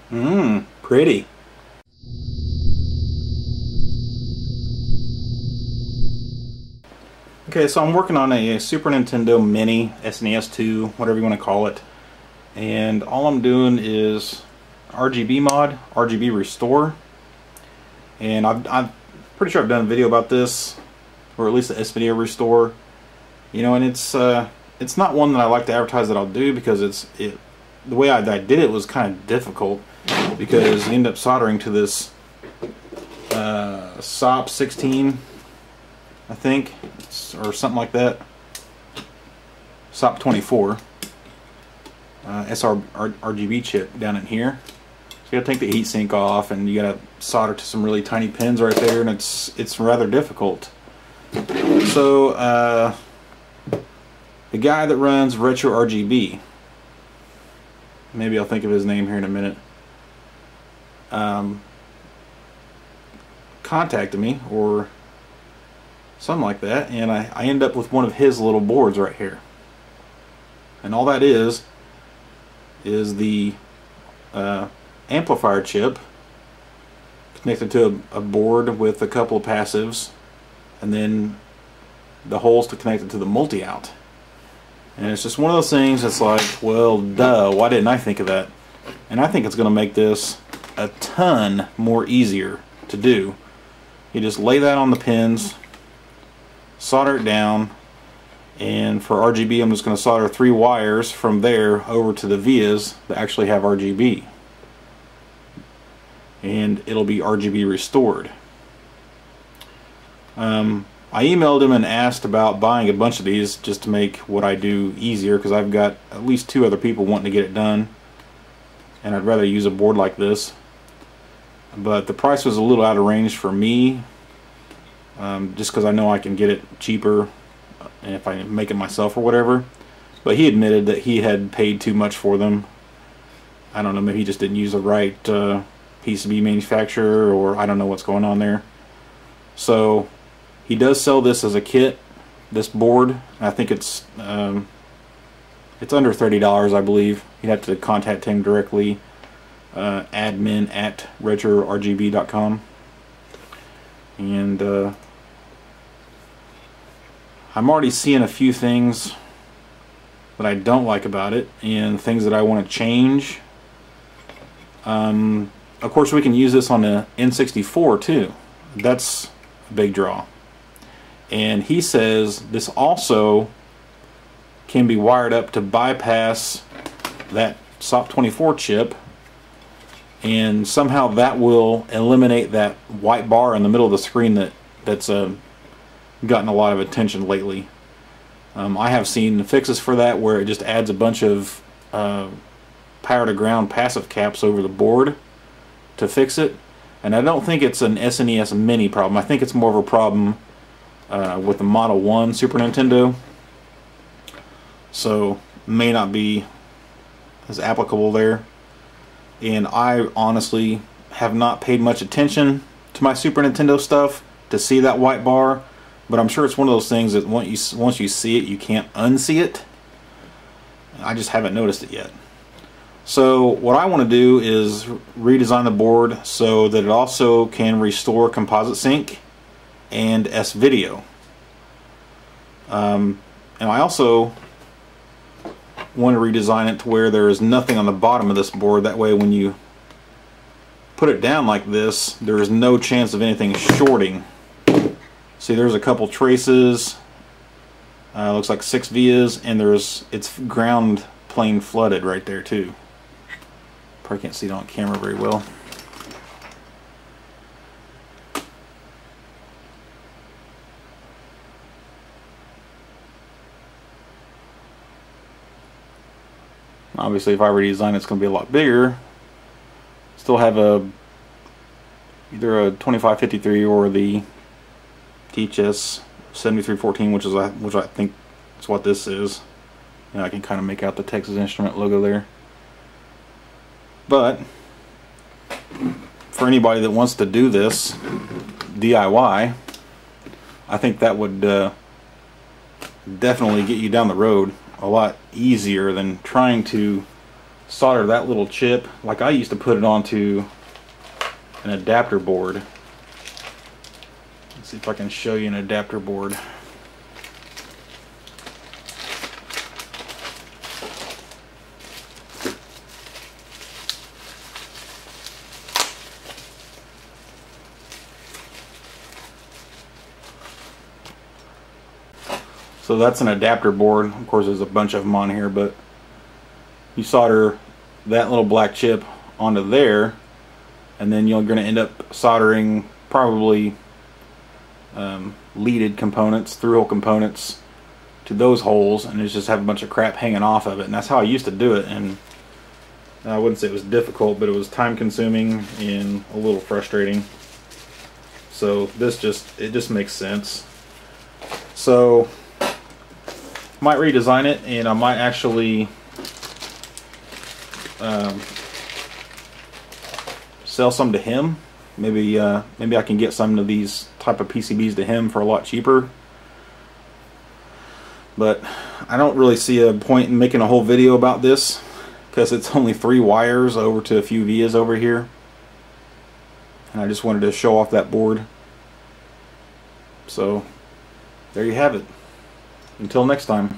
Pretty. Okay, so I'm working on a Super Nintendo Mini, SNES 2, whatever you want to call it. And all I'm doing is RGB mod, RGB restore. And I'm pretty sure I've done a video about this, or at least the S video restore. You know, and it's not one that I like to advertise that I'll do, because the way I did it was kind of difficult, because you end up soldering to this SOP 16, I think, or something like that. SOP 24 RGB chip down in here. So you gotta take the heatsink off, and you gotta solder to some really tiny pins right there, and it's rather difficult. So the guy that runs RetroRGB, maybe I'll think of his name here in a minute, contacted me or something like that, and I end up with one of his little boards right here. And all that is the amplifier chip connected to a board with a couple of passives, and then the holes to connect it to the multi-out. And it's just one of those things that's like, well, duh, why didn't I think of that? And I think it's going to make this a ton more easier to do. You just lay that on the pins, solder it down, and for RGB I'm just going to solder 3 wires from there over to the vias that actually have RGB. And it'll be RGB restored. I emailed him and asked about buying a bunch of these just to make what I do easier, because I've got at least 2 other people wanting to get it done, and I'd rather use a board like this. But the price was a little out of range for me, just because I know I can get it cheaper if I make it myself or whatever. But he admitted that he had paid too much for them. I don't know, maybe he just didn't use the right PCB manufacturer, or I don't know what's going on there. So he does sell this as a kit, this board. I think it's under $30, I believe. You'd have to contact him directly, admin@retrorgb.com. And I'm already seeing a few things that I don't like about it, and things that I want to change. Of course, we can use this on the N64 too. That's a big draw. And he says this also can be wired up to bypass that SOP 24 chip, and somehow that will eliminate that white bar in the middle of the screen that's gotten a lot of attention lately. I have seen fixes for that where it just adds a bunch of power to ground passive caps over the board to fix it, and I don't think it's an SNES Mini problem. I think it's more of a problem with the Model 1 Super Nintendo, so may not be as applicable there. And I honestly have not paid much attention to my Super Nintendo stuff to see that white bar, but I'm sure it's one of those things that once you see it, you can't unsee it. I just haven't noticed it yet. So what I want to do is redesign the board so that it also can restore composite sync and S-video. And I also want to redesign it to where there is nothing on the bottom of this board. That way when you put it down like this, there is no chance of anything shorting. See, there's a couple traces, looks like 6 vias, and it's ground plane flooded right there too. Probably can't see it on camera very well. Obviously, if I redesign it, it's going to be a lot bigger. Still have either a 2553 or the THS 7314, which I think is what this is. You know, I can kind of make out the Texas Instrument logo there. But for anybody that wants to do this DIY, I think that would definitely get you down the road a lot easier than trying to solder that little chip like I used to put it onto an adapter board. Let's see if I can show you an adapter board. So that's an adapter board. Of course, there's a bunch of them on here, but you solder that little black chip onto there, and then you're going to end up soldering probably leaded components, through-hole components, to those holes, and it's just have a bunch of crap hanging off of it. And that's how I used to do it. And I wouldn't say it was difficult, but it was time-consuming and a little frustrating. So this just makes sense. So might redesign it, and I might actually sell some to him. Maybe I can get some of these type of PCBs to him for a lot cheaper. But I don't really see a point in making a whole video about this, because it's only 3 wires over to a few vias over here, and I just wanted to show off that board. So there you have it. Until next time.